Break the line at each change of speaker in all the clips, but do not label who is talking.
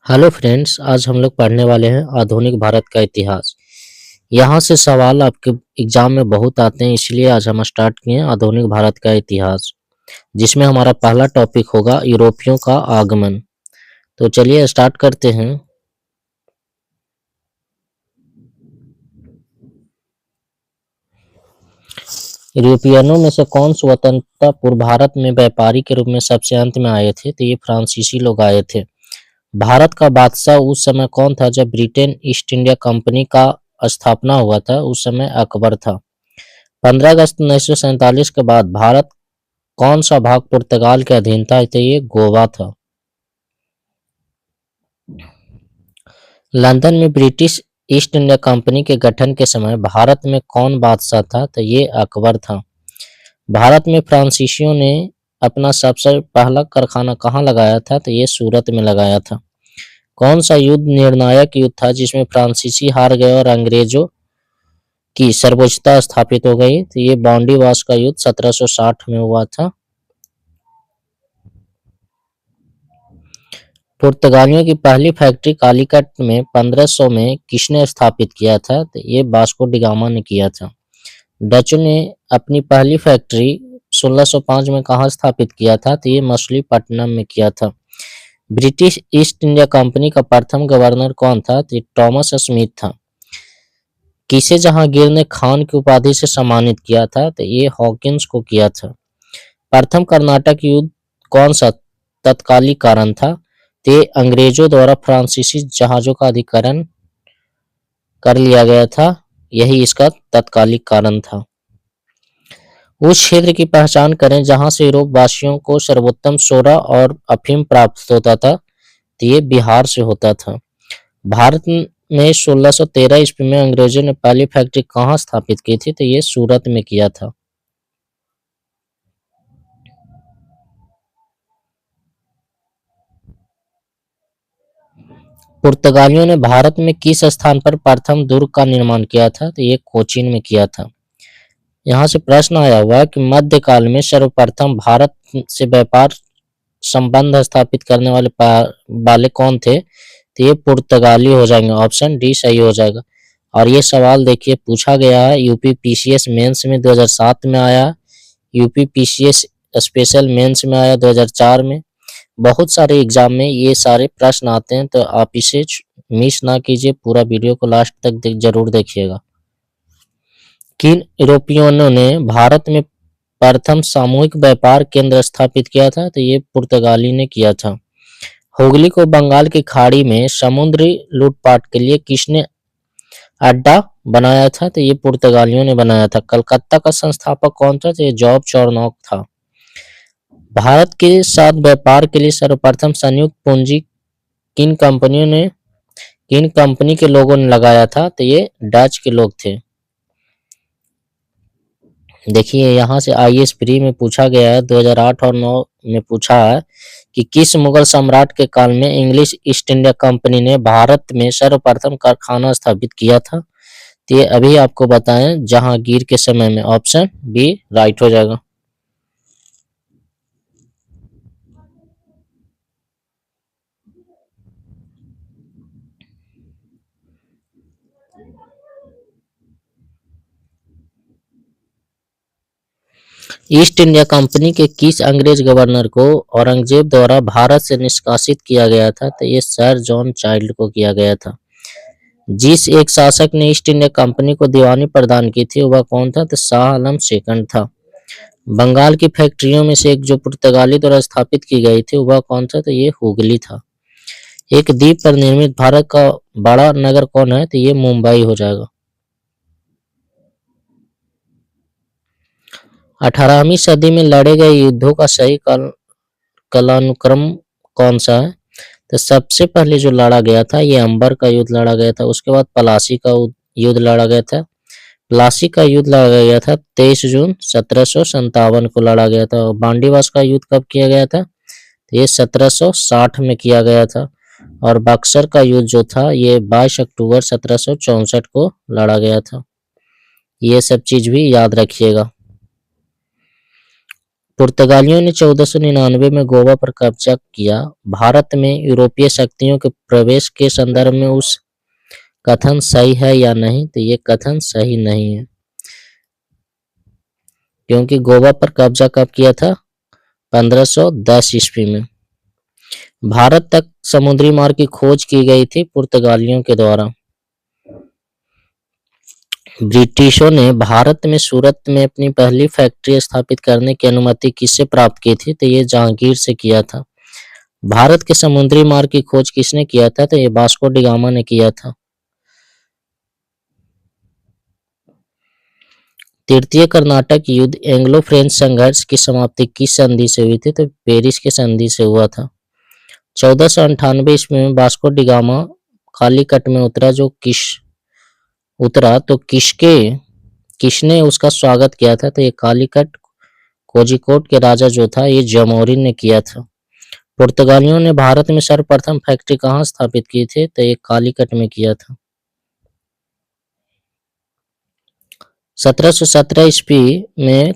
Hello friends, आज हम लोग पढ़ने वाले हैं आधुनिक भारत का इतिहास। यहाँ से सवाल आपके एग्जाम में बहुत आते हैं, इसलिए आज हम स्टार्ट किए हैं आधुनिक भारत का इतिहास, जिसमें हमारा पहला टॉपिक होगा यूरोपियों का आगमन। तो चलिए स्टार्ट करते हैं। यूरोपियनों में से कौन स्वतंत्रता पूर्व भारत में व्यापारी के रूप में सबसे अंत में आए थे? तो ये फ्रांसीसी लोग आए थे। भारत का बादशाह उस समय कौन था जब ब्रिटेन ईस्ट इंडिया कंपनी का स्थापना हुआ था? उस समय अकबर था। 15 अगस्त 1947 के बाद भारत कौन सा भाग पुर्तगाल के अधीन था? तो ये गोवा था। लंदन में ब्रिटिश ईस्ट इंडिया कंपनी के गठन के समय भारत में कौन बादशाह था? तो ये अकबर था। भारत में फ्रांसीसियों ने अपना सबसे पहला कारखाना कहाँ लगाया था? तो ये सूरत में लगाया था। कौन सा युद्ध निर्णायक युद्ध था जिसमें फ्रांसीसी हार गए और अंग्रेजों की सर्वोच्चता स्थापित हो गई? तो ये बॉन्डीवास का युद्ध 1760 में हुआ था। पुर्तगालियों की पहली फैक्ट्री कालीकट में 1500 में किसने स्थापित किया था? तो ये वास्को डी गामा ने किया था। डचों ने अपनी पहली फैक्ट्री 1605 में कहाँ स्थापित किया था? तो ये मछलीपट्टनम में किया था। ब्रिटिश ईस्ट इंडिया कंपनी का प्रथम गवर्नर कौन था? तो ये टॉमस स्मिथ था। किसे जहांगीर ने खान की उपाधि से सम्मानित किया था? तो ये हॉकिंस को किया था। प्रथम कर्नाटक युद्ध कौन सा तत्कालिक कारण था? ते अंग्रेजों द्वारा फ्रांसीसी जहाजों का अधिग्रहण कर लिया गया था, यही इसका तत्कालिक कारण था। उस क्षेत्र की पहचान करें जहां से यूरोप वासियों को सर्वोत्तम सोडा और अफीम प्राप्त होता था, तो ये बिहार से होता था। भारत में 1613 ईस्वी में अंग्रेजों ने पहली फैक्ट्री कहाँ स्थापित की थी? तो ये सूरत में किया था। पुर्तगालियों ने भारत में किस स्थान पर प्रथम दुर्ग का निर्माण किया था? तो ये कोचीन में किया था। यहाँ से प्रश्न आया हुआ है कि मध्यकाल में सर्वप्रथम भारत से व्यापार संबंध स्थापित करने वाले कौन थे? तो ये पुर्तगाली हो जाएंगे। ऑप्शन डी सही हो जाएगा। और ये सवाल देखिए पूछा गया है यूपी पीसीएस मेंस में 2007 में आया, यूपी पीसीएस स्पेशल मेंस में आया 2004 में। बहुत सारे एग्जाम में ये सारे प्रश्न आते हैं, तो आप इसे मिस ना कीजिए, पूरा वीडियो को लास्ट तक जरूर देखिएगा। किन यूरोपियनों ने भारत में प्रथम सामूहिक व्यापार केंद्र स्थापित किया था? तो ये पुर्तगाली ने किया था। हुगली को बंगाल की खाड़ी में समुद्री लूटपाट के लिए किसने अड्डा बनाया था? तो ये पुर्तगालियों ने बनाया था। कलकत्ता का संस्थापक कौन था? तो ये जॉब चॉर्नोक था। भारत के साथ व्यापार के लिए सर्वप्रथम संयुक्त पूंजी किन कंपनी के लोगों ने लगाया था? तो ये डच के लोग थे। देखिए यहाँ से आईएएस प्री में पूछा गया है, 2008 और 9 में पूछा है कि किस मुगल सम्राट के काल में इंग्लिश ईस्ट इंडिया कंपनी ने भारत में सर्वप्रथम कारखाना स्थापित किया था? तो ये अभी आपको बताएं, जहांगीर के समय में। ऑप्शन बी राइट हो जाएगा। ईस्ट इंडिया कंपनी के किस अंग्रेज गवर्नर को औरंगजेब द्वारा भारत से निष्कासित किया गया था? तो ये सर जॉन चाइल्ड को किया गया था। जिस एक शासक ने ईस्ट इंडिया कंपनी को दीवानी प्रदान की थी वह कौन था? तो शाह आलम सेकंड था। बंगाल की फैक्ट्रियों में से एक जो पुर्तगाली द्वारा स्थापित की गई थी वह कौन था? तो ये हुगली था। एक द्वीप पर निर्मित भारत का बड़ा नगर कौन है? तो ये मुंबई हो जाएगा। 18वीं सदी में लड़े गए युद्धों का सही कालानुक्रम कौन सा है? तो सबसे पहले जो लड़ा गया था ये अंबर का युद्ध लड़ा गया था। उसके बाद प्लासी का युद्ध लड़ा गया था। प्लासी का युद्ध लड़ा गया था 23 जून 1757 को लड़ा गया था। और बांडीवास का युद्ध कब किया गया था? तो ये 1760 में किया गया था। और बक्सर का युद्ध जो था ये 22 अक्टूबर 1764 को लड़ा गया था। ये सब चीज भी याद रखिएगा। पुर्तगालियों ने 1499 में गोवा पर कब्जा किया। भारत में यूरोपीय शक्तियों के प्रवेश के संदर्भ में उस कथन सही है या नहीं? तो ये कथन सही नहीं है, क्योंकि गोवा पर कब्जा कब किया था? 1510 ईस्वी में। भारत तक समुद्री मार्ग की खोज की गई थी पुर्तगालियों के द्वारा। ब्रिटिशों ने भारत में सूरत में अपनी पहली फैक्ट्री स्थापित करने की अनुमति किससे प्राप्त की थी? तो ये जहांगीर से किया था। भारत के समुद्री मार्ग की खोज किसने किया था? तो ये वास्को डी गामा ने किया था। तृतीय कर्नाटक युद्ध एंग्लो फ्रेंच संघर्ष की समाप्ति किस संधि से हुई थी? तो पेरिस के संधि से हुआ था। 1498 ईस्वी में वास्को डी गामा कालीकट में उतरा तो किसने उसका स्वागत किया था? तो ये कालीकट कोझिकोड के राजा जो था ये जमोरिन ने किया था। पुर्तगालियों ने भारत में सर्वप्रथम फैक्ट्री कहाँ स्थापित की थी? तो ये कालीकट में किया था। 1717 ईस्वी में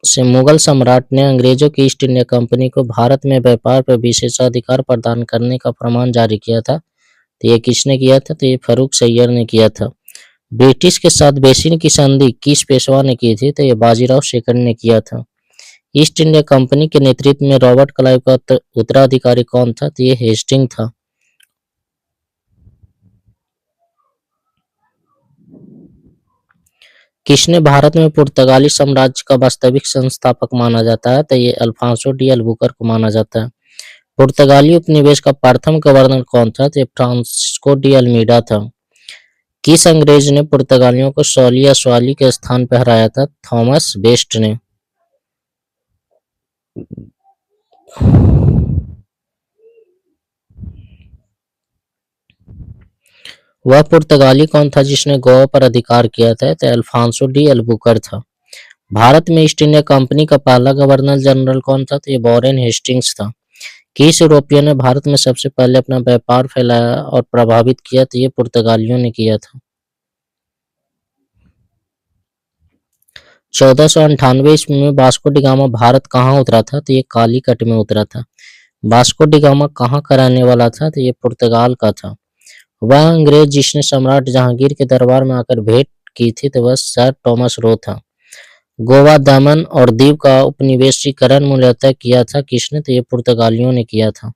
से मुगल सम्राट ने अंग्रेजों की ईस्ट इंडिया कंपनी को भारत में व्यापार पर विशेषाधिकार प्रदान करने का फरमान जारी किया था। तो ये किसने किया था? तो ये फर्रुख सैयद ने किया था। ब्रिटिश के साथ बेसिन की संधि किस पेशवा ने की थी? तो ये बाजीराव सेकंड ने किया था। ईस्ट इंडिया कंपनी के नेतृत्व में रॉबर्ट क्लाइव का उत्तराधिकारी कौन था? तो ये हेस्टिंग था। किसने भारत में पुर्तगाली साम्राज्य का वास्तविक संस्थापक माना जाता है? तो ये अल्फांसो डी अल्बुकर्क को माना जाता है। पुर्तगाली उपनिवेश का प्रथम गवर्नर कौन था? तो ये फ्रांसिस्को डी अल्मीडा था। किस अंग्रेज ने पुर्तगालियों को सौली या स्वाली के स्थान पर हराया था? थॉमस बेस्ट ने। वह पुर्तगाली कौन था जिसने गोवा पर अधिकार किया था? तो अल्फांसो डी अल्बुकर्क था। भारत में ईस्ट इंडिया कंपनी का पहला गवर्नर जनरल कौन था? तो ये वॉरेन हेस्टिंग्स था। किस यूरोपियन ने भारत में सबसे पहले अपना व्यापार फैलाया और प्रभावित किया? तो ये पुर्तगालियों ने किया था। 1498 ईस्वी में वास्को डी गामा भारत कहाँ उतरा था? तो ये कालीकट में उतरा था। वास्को डी गामा कहाँ का रहने वाला था? तो ये पुर्तगाल का था। वह अंग्रेज जिसने सम्राट जहांगीर के दरबार में आकर भेंट की थी तो वह सर टॉमस रो था। गोवा, दमन और दीव का उपनिवेशीकरण मूलतः किया था किसने? तो ये पुर्तगालियों ने किया था।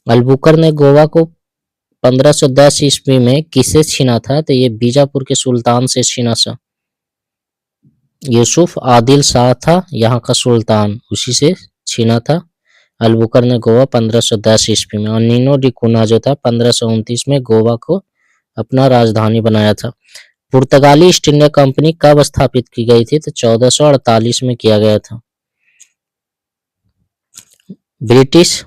अल्बुकर्क ने गोवा को 1510 ईस्वी में किससे छीना था? तो ये बीजापुर के सुल्तान से छीना था। यूसुफ आदिल शाह था यहाँ का सुल्तान, उसी से छीना था। अल्बुकर्क ने गोवा 1510 ईस्वी में। और नीनो डी कुना जो था 1529 में गोवा को अपना राजधानी बनाया था। पुर्तगाली ईस्ट इंडिया कंपनी कब स्थापित की गई थी? तो 1448 में किया गया था। ब्रिटिश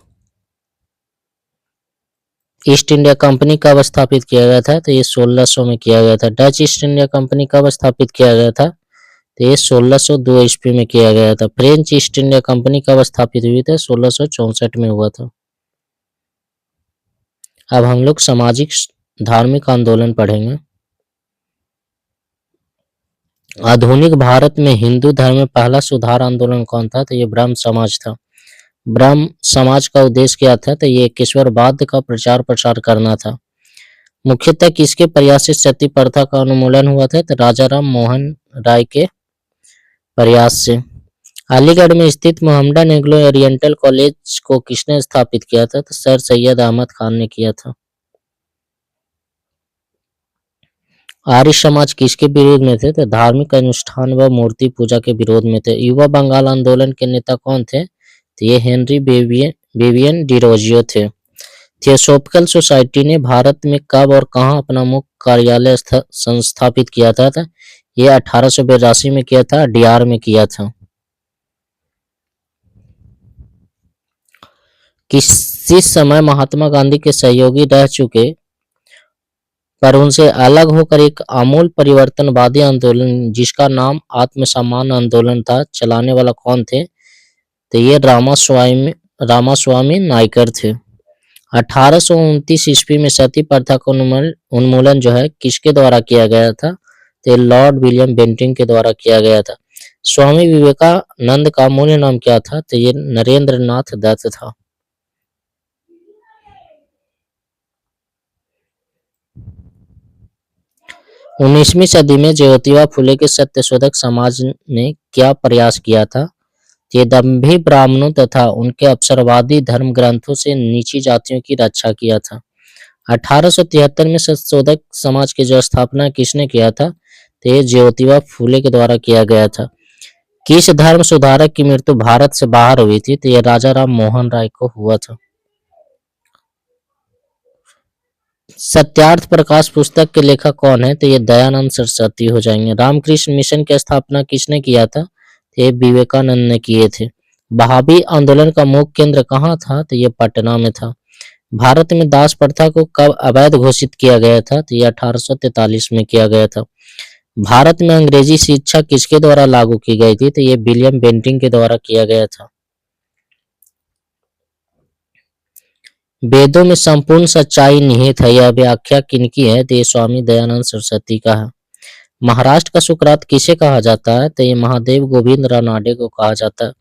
ईस्ट इंडिया कंपनी कब स्थापित किया गया था? तो ये 1600 में किया गया था। डच ईस्ट इंडिया कंपनी कब स्थापित किया गया था? तो ये 1602 ईस्वी में किया गया था। फ्रेंच ईस्ट इंडिया कंपनी कब स्थापित हुई थी? 1664 में हुआ था। अब हम लोग सामाजिक धार्मिक आंदोलन पढ़ेंगे। आधुनिक भारत में हिंदू धर्म में पहला सुधार आंदोलन कौन था? तो ये ब्रह्म समाज था। ब्रह्म समाज का उद्देश्य क्या था? तो ये ईश्वरवाद का प्रचार प्रसार करना था। मुख्यतः किसके प्रयास से सती प्रथा का उन्मूलन हुआ था? तो राजा राम मोहन राय के प्रयास से। अलीगढ़ में स्थित मोहम्मडन एंग्लो ओरिएंटल कॉलेज को किसने स्थापित किया था? तो सर सैयद अहमद खान ने किया था। आर्य समाज किसके विरोध में थे? तो धार्मिक अनुष्ठान व मूर्ति पूजा के विरोध में थे। युवा बंगाल आंदोलन के नेता कौन थे? तो ये हेनरी बेबियन डिरोजियो थे। थियोसॉफिकल सोसाइटी ने भारत में कब और कहां अपना मुख्य कार्यालय संस्थापित किया था? ये 1882 में किया था, डियार में किया था। किसी समय महात्मा गांधी के सहयोगी रह चुके पर उनसे अलग होकर एक आमूल परिवर्तनवादी आंदोलन जिसका नाम आत्मसम्मान आंदोलन था, चलाने वाला कौन थे? तो ये रामास्वामी नायकर थे। 1829 ईस्वी में सती प्रथा का उन्मूलन जो है किसके द्वारा किया गया था? तो लॉर्ड विलियम बेंटिंक के द्वारा किया गया था। स्वामी विवेकानंद का मूल नाम क्या था? तो ये नरेंद्र नाथ दत्त था। 19वीं सदी में ज्योतिबा फुले के सत्यशोधक समाज ने क्या प्रयास किया था? ये दंभी ब्राह्मणों तथा उनके अवसरवादी धर्म ग्रंथों से नीची जातियों की रक्षा किया था। 1873 में सत्यशोधक समाज की जो स्थापना किसने किया था? तो ये ज्योतिबा फुले के द्वारा किया गया था। किस धर्म सुधारक की मृत्यु भारत से बाहर हुई थी? तो ये राजा राम मोहन राय को हुआ था। सत्यार्थ प्रकाश पुस्तक के लेखक कौन है? तो ये दयानंद सरस्वती हो जाएंगे। रामकृष्ण मिशन की स्थापना किसने किया था? तो ये विवेकानंद ने किए थे। वहाबी आंदोलन का मुख्य केंद्र कहाँ था? तो ये पटना में था। भारत में दास प्रथा को कब अवैध घोषित किया गया था? तो ये 1843 में किया गया था। भारत में अंग्रेजी शिक्षा किसके द्वारा लागू की गई थी? तो ये विलियम बेंटिंक के द्वारा किया गया था। वेदों में संपूर्ण सच्चाई निहित है, यह व्याख्या किनकी है? तो ये स्वामी दयानंद सरस्वती का है। महाराष्ट्र का सुकरात किसे कहा जाता है? तो ये महादेव गोविंद रानाडे को कहा जाता है।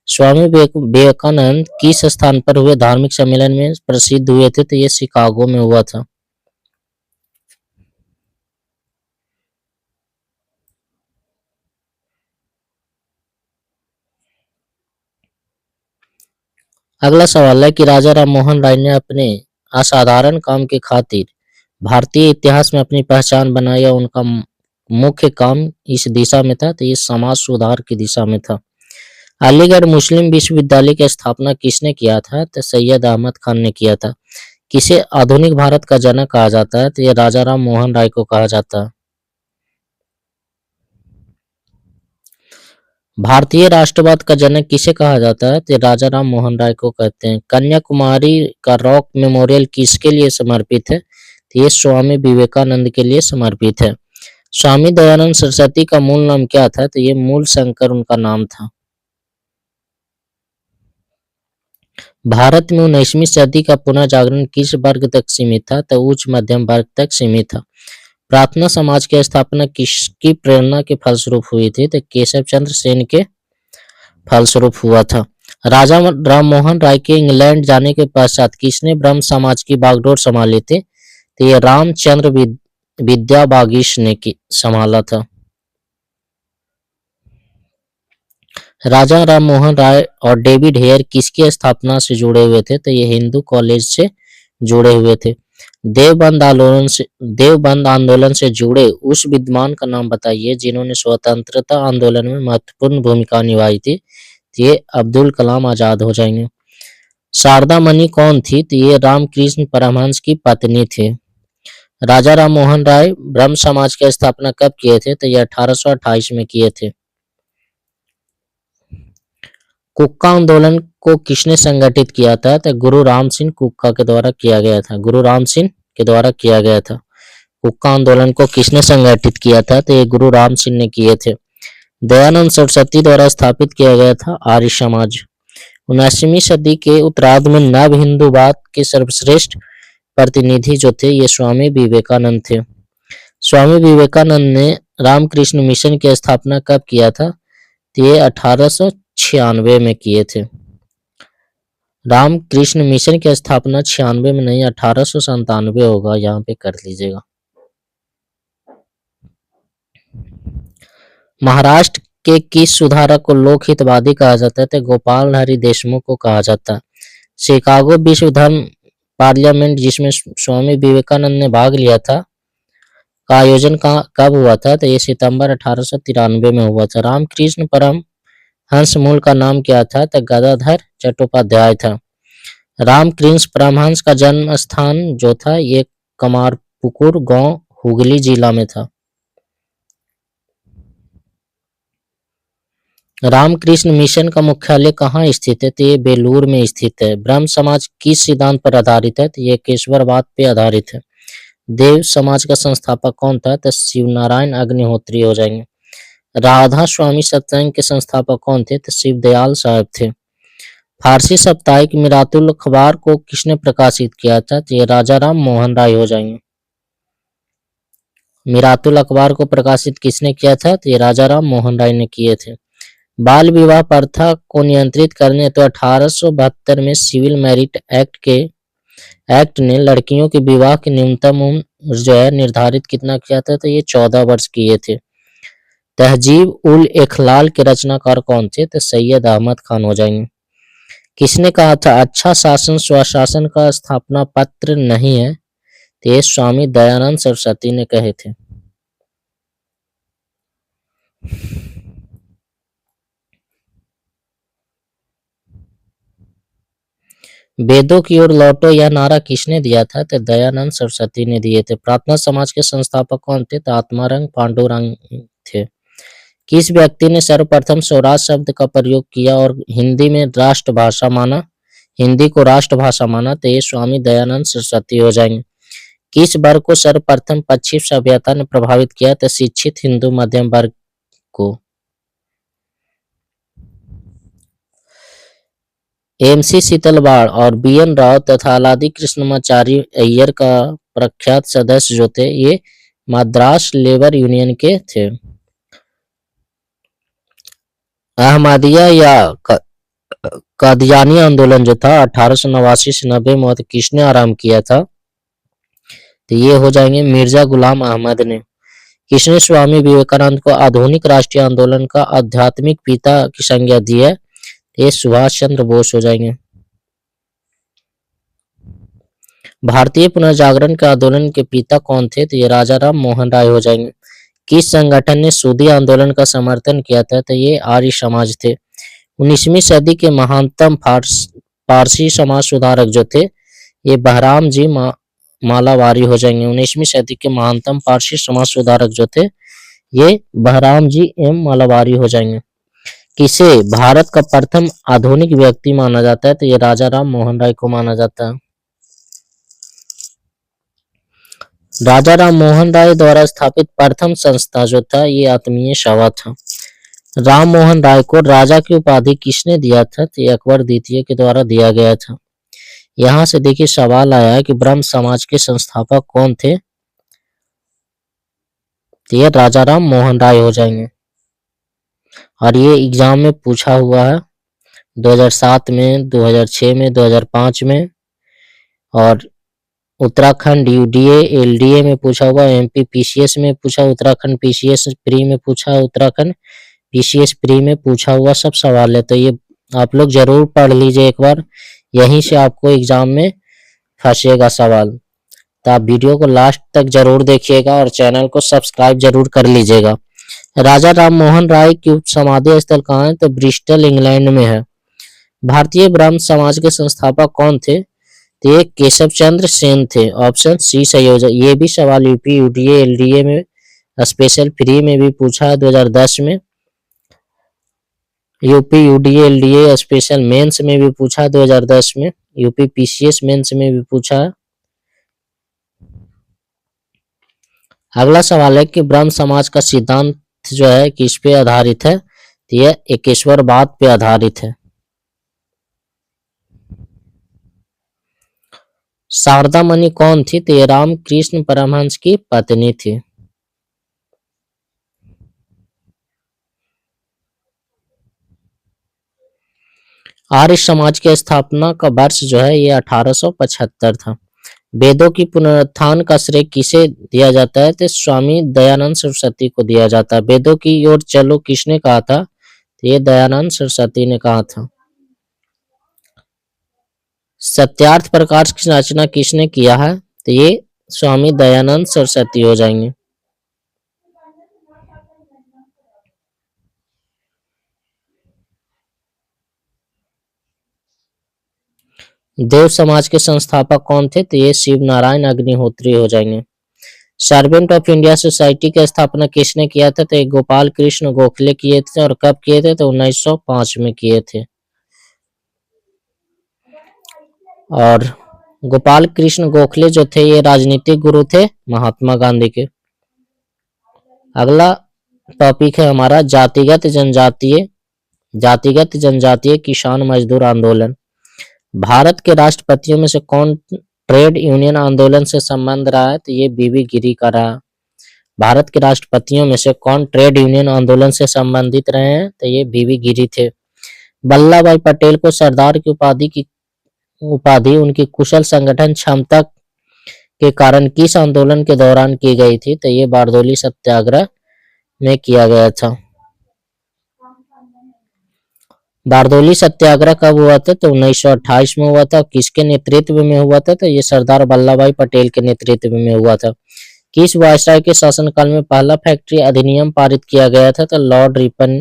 स्वामी विवेकानंद किस स्थान पर हुए धार्मिक सम्मेलन में प्रसिद्ध हुए थे? तो ये शिकागो में हुआ था। अगला सवाल है कि राजा राम मोहन राय ने अपने असाधारण काम के खातिर भारतीय इतिहास में अपनी पहचान बनाई और उनका मुख्य काम इस दिशा में था? तो ये समाज सुधार की दिशा में था। अलीगढ़ मुस्लिम विश्वविद्यालय की स्थापना किसने किया था? तो सैयद अहमद खान ने किया था। किसे आधुनिक भारत का जनक कहा जाता है? तो ये राजा राम मोहन राय को कहा जाता है। भारतीय राष्ट्रवाद का जनक किसे कहा जाता है? तो राजा राम मोहन राय को कहते हैं। कन्याकुमारी का रॉक मेमोरियल किसके लिए समर्पित है? तो ये स्वामी विवेकानंद के लिए समर्पित है। स्वामी दयानंद सरस्वती का मूल नाम क्या था? तो ये मूल शंकर उनका नाम था। भारत में 19वीं सदी का पुनर्जागरण किस वर्ग तक सीमित था? तो उच्च मध्यम वर्ग तक सीमित था। प्रार्थना समाज की स्थापना किसकी प्रेरणा के फलस्वरूप हुई थी? तो केशव चंद्र सेन के फलस्वरूप हुआ था। राजा राम मोहन राय के इंग्लैंड जाने के पश्चात किसने ब्रह्म समाज की बागडोर संभाली थी? तो ये रामचंद्र विद्या बागीश ने संभाला था। राजा राम मोहन राय और डेविड हेयर किसकी स्थापना से जुड़े हुए थे? तो ये हिंदू कॉलेज से जुड़े हुए थे। देवबंद आंदोलन से जुड़े उस विद्वान का नाम बताइए जिन्होंने स्वतंत्रता आंदोलन में महत्वपूर्ण भूमिका निभाई थी। तो ये अब्दुल कलाम आजाद हो जाएंगे। शारदा मणि कौन थी? तो ये रामकृष्ण परमहंस की पत्नी थी। राजा राम मोहन राय ब्रह्म समाज की स्थापना कब किए थे? तो ये 1828 में किए थे। कुक्का आंदोलन को किसने संगठित किया था? तो गुरु राम सिंह कुक्का के द्वारा किया गया था। गुरु राम सिंह के द्वारा किया गया था। कुक्का आंदोलन को किसने संगठित किया था? तो ये गुरु राम सिंह ने किए थे। दयानंद सरस्वती द्वारा स्थापित किया गया था आर्य समाज। 19वीं सदी के उत्तरार्ध में नव हिंदूवाद के सर्वश्रेष्ठ प्रतिनिधि जो थे ये स्वामी विवेकानंद थे। स्वामी विवेकानंद ने रामकृष्ण मिशन की स्थापना कब किया था? तो ये 1896 में किए थे। रामकृष्ण मिशन की स्थापना 96 में नहीं 1897 होगा, यहाँ पे कर लीजिएगा। महाराष्ट्र के किस सुधारक को लोकहितवादी कहा जाता है? तो गोपाल हरि देशमुख को कहा जाता है। शिकागो विश्व धर्म पार्लियामेंट जिसमें स्वामी विवेकानंद ने भाग लिया था का आयोजन कब हुआ था? तो ये सितंबर 1893 में हुआ था। रामकृष्ण परमहंस मूल का नाम क्या था? तो गदाधर चट्टोपाध्याय था। रामकृष्ण परमहंस का जन्म स्थान जो था ये कमारपुकुर गांव हुगली जिला में था। रामकृष्ण मिशन का मुख्यालय कहाँ स्थित है? तो ये बेलूर में स्थित है। ब्रह्म समाज किस सिद्धांत पर आधारित है? तो ये केशववाद पे आधारित है। देव समाज का संस्थापक कौन था? तो शिवनारायण अग्निहोत्री हो जाएंगे। राधा स्वामी सत्संग के संस्थापक कौन थे? तो शिवदयाल साहब थे। फारसी साप्ताहिक मिरातुल अखबार को किसने प्रकाशित किया था? तो ये राजा राम मोहन राय हो जाएंगे। मिरातुल अखबार को प्रकाशित किसने किया था? तो ये राजा राम मोहन राय ने किए थे। बाल विवाह प्रथा को नियंत्रित करने तो 1872 में सिविल मैरिट एक्ट ने लड़कियों के विवाह की न्यूनतम उम्र जो है निर्धारित कितना किया था? तो ये 14 वर्ष किए थे। तहजीब उल इखलाल के रचनाकार कौन थे? तो सैयद अहमद खान हो जाएंगे। किसने कहा था अच्छा शासन स्वशासन का स्थापना पत्र नहीं है? तो ये स्वामी दयानंद सरस्वती ने कहे थे। वेदों की ओर लौटो यह नारा किसने दिया था? तो दयानंद सरस्वती ने दिए थे। प्रार्थना समाज के संस्थापक कौन थे? तो आत्मारंग पांडुरंग थे। किस व्यक्ति ने सर्वप्रथम स्वराज शब्द का प्रयोग किया और हिंदी में राष्ट्रभाषा माना, हिंदी को राष्ट्रभाषा माना? तो ये स्वामी दयानंद सरस्वती हो जाएंगे। किस वर्ग को सर्वप्रथम पश्चिम सभ्यता ने प्रभावित किया? तो शिक्षित हिंदू मध्यम वर्ग को। एमसी शीतलवाड़ और बीएन राव तथा अलादि कृष्णमाचारी अय्यर का प्रख्यात सदस्य जो थे ये मद्रास लेबर यूनियन के थे। अहमदिया या कादियानी आंदोलन जो था 1889 से 90 में किसने आरंभ किया था? तो ये हो जाएंगे मिर्जा गुलाम अहमद ने। किसने स्वामी विवेकानंद को आधुनिक राष्ट्रीय आंदोलन का आध्यात्मिक पिता की संज्ञा दी है? ये सुभाष चंद्र बोस हो जाएंगे। भारतीय पुनर्जागरण के आंदोलन के पिता कौन थे? तो ये राजा राम मोहन राय हो जाएंगे। किस संगठन ने सूदी आंदोलन का समर्थन किया था? तो ये आर्य समाज थे। 19वीं सदी के महानतम पारसी समाज सुधारक जो थे ये बहराम जी मालावारी हो जाएंगे। 19वीं सदी के महानतम पारसी समाज सुधारक जो थे ये बहराम जी एम मालावारी हो जाएंगे। किसे भारत का प्रथम आधुनिक व्यक्ति माना जाता है? तो ये राजा राम मोहन राय को माना जाता है। राजा राम मोहन राय द्वारा स्थापित प्रथम संस्था जो था ये आत्मीय सभा था। राम मोहन राय को राजा की उपाधि किसने दिया था? तो ये अकबर द्वितीय के द्वारा दिया गया था। यहां से देखिए सवाल आया है कि ब्रह्म समाज के संस्थापक कौन थे? तो ये राजा राम मोहन राय हो जाएंगे और ये एग्जाम में पूछा हुआ है 2007 में, 2006 में, 2005 में और उत्तराखंड यूडीए एलडीए में पूछा हुआ, एमपी पीसीएस में पूछा, उत्तराखंड पीसीएस प्री में पूछा, उत्तराखंड पीसीएस प्री में पूछा हुआ सब सवाल है। तो ये आप लोग जरूर पढ़ लीजिए एक बार, यहीं से आपको एग्जाम में फंसेगा सवाल। तो आप वीडियो को लास्ट तक जरूर देखिएगा और चैनल को सब्सक्राइब जरूर कर लीजिएगा। राजा राम मोहन राय की समाधि स्थल कहाँ है? तो ब्रिस्टल इंग्लैंड में है। भारतीय ब्राह्मण समाज के संस्थापक कौन थे? तो ये केशव चंद्र सेन थे। ऑप्शन सी सही हो जाए। ये भी सवाल यूपी यूडीए एलडीए में स्पेशल फ्री में भी पूछा है 2010 में, UP UDA LDA special mains में भी पूछा है 2010 में, यूपी पीसीएस मेंस में भी पूछा है। अगला सवाल है कि ब्रह्म समाज का सिद्धांत जो है किस पे आधारित है? तो यह एकेश्वरवाद पे आधारित है। शारदा मणि कौन थी? तो ये रामकृष्ण परमहंस की पत्नी थी। आर्य समाज की स्थापना का वर्ष जो है ये 1875 था। वेदों की पुनरुत्थान का श्रेय किसे दिया जाता है? तो स्वामी दयानंद सरस्वती को दिया जाता है। वेदों की ओर चलो किसने कहा था? तो ये दयानंद सरस्वती ने कहा था। सत्यार्थ प्रकाश की रचना किसने किया है? तो ये स्वामी दयानंद सरस्वती हो जाएंगे। देव समाज के संस्थापक कौन थे? तो ये शिव नारायण अग्निहोत्री हो जाएंगे। सर्वेंट ऑफ इंडिया सोसाइटी की स्थापना किसने किया था? तो ये गोपाल कृष्ण गोखले किए थे। और कब किए थे? तो 1905 में किए थे। और गोपाल कृष्ण गोखले जो थे ये राजनीतिक गुरु थे महात्मा गांधी के। अगला टॉपिक है हमारा जातिगत जनजातीय जातिगत जनजातीय किसान मजदूर आंदोलन। भारत के राष्ट्रपतियों में से कौन ट्रेड यूनियन आंदोलन से संबंध रहा है? तो ये बीबी गिरी का रहा। भारत के राष्ट्रपतियों में से कौन ट्रेड यूनियन आंदोलन से संबंधित रहे हैं? तो ये बीबी गिरी थे। वल्लभ भाई पटेल को सरदार की उपाधि उनकी कुशल संगठन क्षमता के कारण किस आंदोलन के दौरान की गई थी? तो ये बारदोली सत्याग्रह में किया गया था। बारदोली सत्याग्रह कब हुआ था? तो 1928 में हुआ था। किसके नेतृत्व में हुआ था? तो ये सरदार वल्लभ भाई पटेल के नेतृत्व में हुआ था। किस वायसराय के शासनकाल में पहला फैक्ट्री अधिनियम पारित किया गया था? तो लॉर्ड रिपन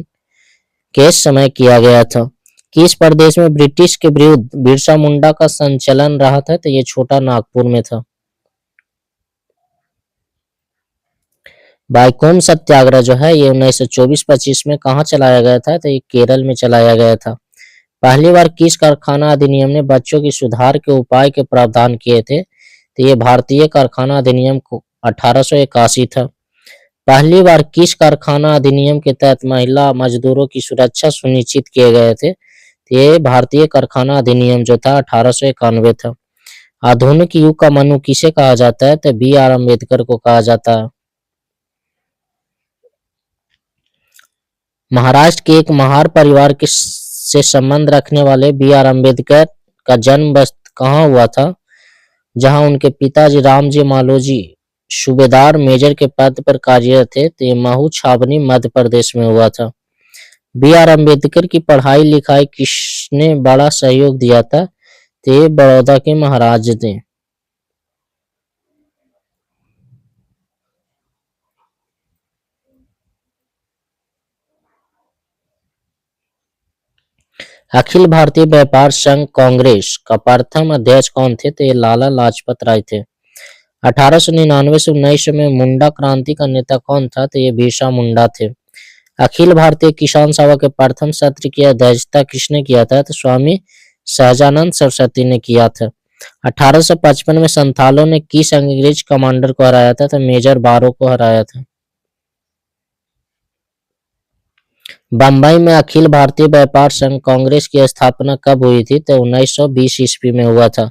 के समय किया गया था। किस प्रदेश में ब्रिटिश के विरुद्ध बिरसा मुंडा का संचलन रहा था? तो ये छोटा नागपुर में था। बाइकोम सत्याग्रह जो है ये 1924-25 में कहाँ चलाया गया था? तो ये केरल में चलाया गया था। पहली बार किस कारखाना अधिनियम ने बच्चों की सुधार के उपाय के प्रावधान किए थे? तो ये भारतीय कारखाना अधिनियम को 1881 था। पहली बार किस कारखाना अधिनियम के तहत महिला मजदूरों की सुरक्षा सुनिश्चित किए गए थे? तो ये भारतीय कारखाना अधिनियम जो था 1891 था। आधुनिक युग का मनु किसे कहा जाता है? तो BR अम्बेडकर को कहा जाता है। महाराष्ट्र के एक महार परिवार के से संबंध रखने वाले BR अम्बेडकर का जन्म कहाँ हुआ था? जहां उनके पिताजी रामजी मालोजी सूबेदार मेजर के पद पर कार्यरत थे। तो ये महू छावनी मध्य प्रदेश में हुआ था। BR अम्बेडकर की पढ़ाई लिखाई किसने बड़ा सहयोग दिया था? तो ये बड़ौदा के महाराज थे। अखिल भारतीय व्यापार संघ कांग्रेस का प्रथम अध्यक्ष कौन थे? तो ये लाला लाजपत राय थे। 1899 से 1900 में मुंडा क्रांति का नेता कौन था? तो ये बिरसा मुंडा थे। अखिल भारतीय किसान सभा के प्रथम सत्र की अध्यक्षता किसने किया था? तो स्वामी सहजानंद सरस्वती ने किया था। 1855 में संथालों ने किस अंग्रेज कमांडर को हराया था? तो मेजर बारो को हराया था। बम्बई में अखिल भारतीय व्यापार संघ कांग्रेस की स्थापना कब हुई थी? तो 1920 ईस्वी में हुआ था।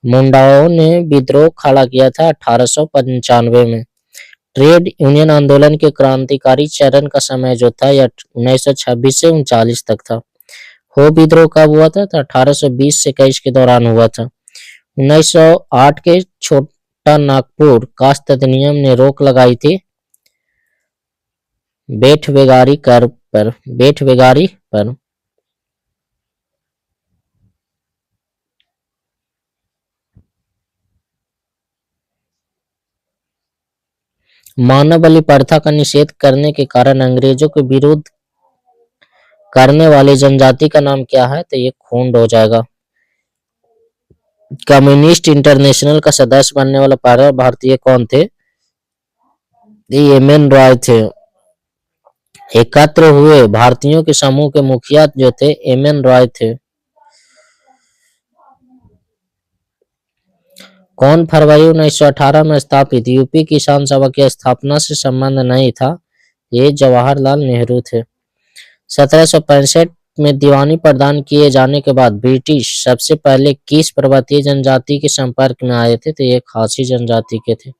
मुंडाओं ने विद्रोह खड़ा किया था 1895 में। ट्रेड यूनियन आंदोलन के क्रांतिकारी चरण का समय जो था यह 1926 से 39 तक था। हो विद्रोह कब हुआ था? तो 1820 से 21 के दौरान हुआ था। 1908 के छोटा नागपुर कास्ट अधिनियम ने रोक लगाई थी बेठबेगारी पर। मानव बलि प्रथा का निषेध करने के कारण अंग्रेजों के विरोध करने वाली जनजाति का नाम क्या है? तो ये खोंड हो जाएगा। कम्युनिस्ट इंटरनेशनल का सदस्य बनने वाला पहला भारतीय कौन थे? ये MN रॉय थे। एकत्र हुए भारतीयों के समूह के मुखिया जो थे MN रॉय थे। कौन फरवरी 1918 में स्थापित यूपी किसान सभा की स्थापना से संबंध नहीं था? ये जवाहरलाल नेहरू थे। 1765 में दीवानी प्रदान किए जाने के बाद ब्रिटिश सबसे पहले किस पर्वतीय जनजाति के संपर्क में आए थे? तो ये खासी जनजाति के थे।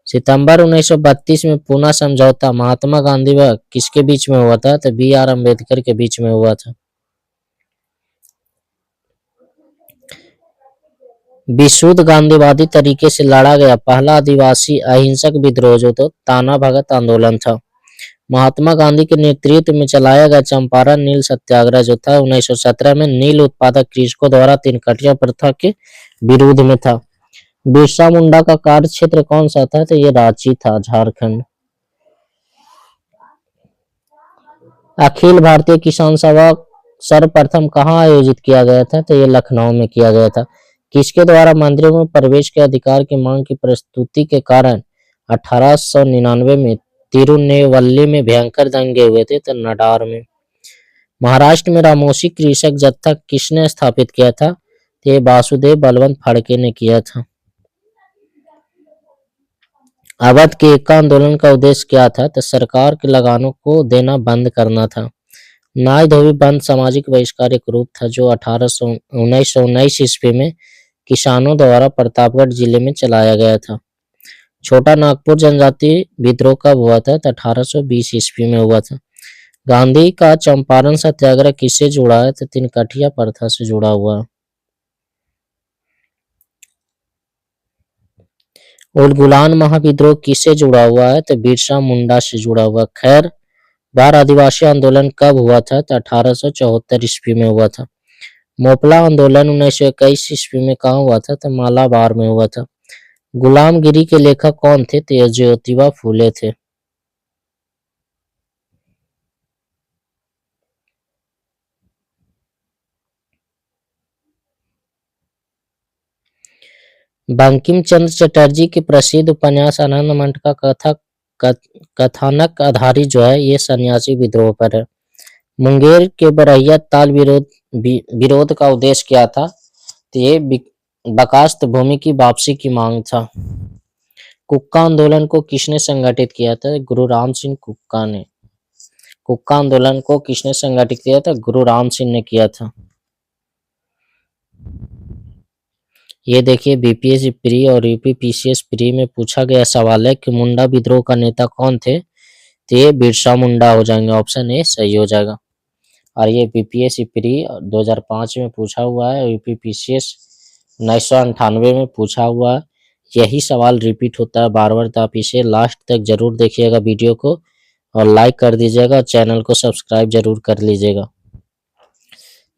सितंबर 1932 में पूना समझौता महात्मा गांधी व किसके बीच में हुआ था? तो BR अम्बेडकर के बीच में हुआ था। विशुद्ध गांधीवादी तरीके से लड़ा गया पहला आदिवासी अहिंसक विद्रोह जो तो ताना भगत आंदोलन था। महात्मा गांधी के नेतृत्व में चलाया गया चंपारण नील सत्याग्रह जो था 1917 में नील उत्पादक कृषकों द्वारा तीनकटिया प्रथा के विरोध में था। बिरसा मुंडा का कार्य क्षेत्र कौन सा था? तो ये रांची था, झारखंड। अखिल भारतीय किसान सभा सर्वप्रथम कहाँ आयोजित किया गया था? तो ये लखनऊ में किया गया था। किसके द्वारा मंदिरों में प्रवेश के अधिकार की मांग की प्रस्तुति के कारण 1899 में तिरुनेवल्ली में भयंकर दंगे हुए थे? तो नडार में। महाराष्ट्र में रामोशी कृषक जत्था किसने स्थापित किया था? तो ये वासुदेव बलवंत फड़के ने किया था। अवध के एका आंदोलन का उद्देश्य क्या था? तो सरकार के लगानों को देना बंद करना था। नाय धोबी बंद सामाजिक बहिष्कार एक रूप था जो 1919 ईस्वी में किसानों द्वारा प्रतापगढ़ जिले में चलाया गया था। छोटा नागपुर जनजाति विद्रोह कब हुआ था? तो 1820 ईस्वी में हुआ था। गांधी का चंपारण सत्याग्रह किससे जुड़ा है? तो तिनकठिया प्रथा से जुड़ा हुआ है। उलगुलान महाविद्रोह किससे जुड़ा हुआ है? तो बिरसा मुंडा से जुड़ा हुआ। खैर बार आदिवासी आंदोलन कब हुआ था? तो 1874 ईस्वी में हुआ था। मोपला आंदोलन 1921 ईस्वी में कहाँ हुआ था? तो मालाबार में हुआ था। गुलामगिरी के लेखक कौन थे? तो ज्योतिबा फूले थे। बंकिम चंद्र चटर्जी के प्रसिद्ध उपन्यास आनंद मठ का कथानक आधारित जो है ये सन्यासी विद्रोह पर है। मुंगेर के बरहिया ताल विरोध का उद्देश्य क्या था? तो ये बकास्त भूमि की वापसी की मांग था। कुक्का आंदोलन को किसने संगठित किया था? गुरु राम सिंह कुक्का ने। कुक्का आंदोलन को किसने संगठित किया था? गुरु राम सिंह ने किया था। ये देखिए बीपीएससी प्री और यूपीपीसीएस प्री में पूछा गया सवाल है कि मुंडा विद्रोह का नेता कौन थे? तो ये बिरसा मुंडा हो जाएंगे। ऑप्शन ए सही हो जाएगा। और ये बीपीएससी प्री 2005 में पूछा हुआ है, यूपीपीसीएस 1998 में पूछा हुआ है। यही सवाल रिपीट होता है बार बार, तो आप इसे लास्ट तक जरूर देखिएगा वीडियो को और लाइक कर दीजिएगा और चैनल को सब्सक्राइब जरूर कर लीजिएगा।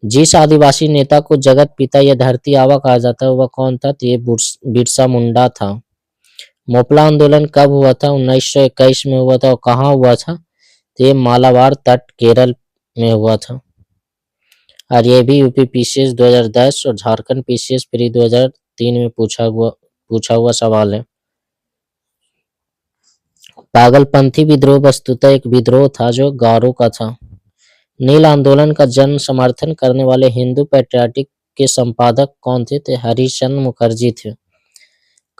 जिस आदिवासी नेता को जगत पिता या धरती आबा कहा जाता है वह कौन था? तो ये बिरसा मुंडा था। मोपला आंदोलन कब हुआ था? 1921 में हुआ था। और कहाँ हुआ था? तो ये मालाबार तट केरल में हुआ था। और ये भी यूपी पीसीएस 2010 और झारखंड पीसीएस प्री 2003 में पूछा हुआ सवाल है। पागलपंथी विद्रोह वस्तुतः एक विद्रोह था जो गारो का था। नील आंदोलन का जन समर्थन करने वाले हिंदू पैट्रियाटिक के संपादक कौन थे? तो हरिश्चंद्र मुखर्जी थे।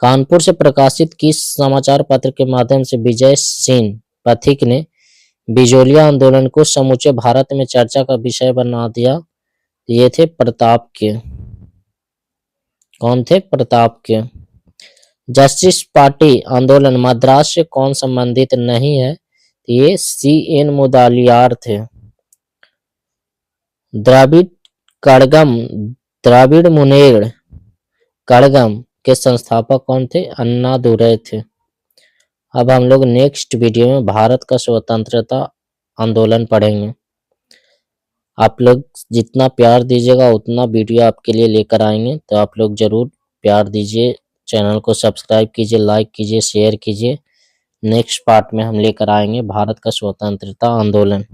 कानपुर से प्रकाशित किस समाचार पत्र के माध्यम से विजय सिंह पथिक ने बिजोलिया आंदोलन को समूचे भारत में चर्चा का विषय बना दिया? ये थे प्रताप के। कौन थे? प्रताप के। जस्टिस पार्टी आंदोलन मद्रास से कौन संबंधित नहीं है? ये CN मुदालियार थे। द्राविड़ कड़गम द्राविड़ मुनेड़ कड़गम के संस्थापक कौन थे? अन्नादुरै थे। अब हम लोग नेक्स्ट वीडियो में भारत का स्वतंत्रता आंदोलन पढ़ेंगे। आप लोग जितना प्यार दीजिएगा उतना वीडियो आपके लिए लेकर आएंगे, तो आप लोग जरूर प्यार दीजिए, चैनल को सब्सक्राइब कीजिए, लाइक कीजिए, शेयर कीजिए। नेक्स्ट पार्ट में हम लेकर आएंगे भारत का स्वतंत्रता आंदोलन।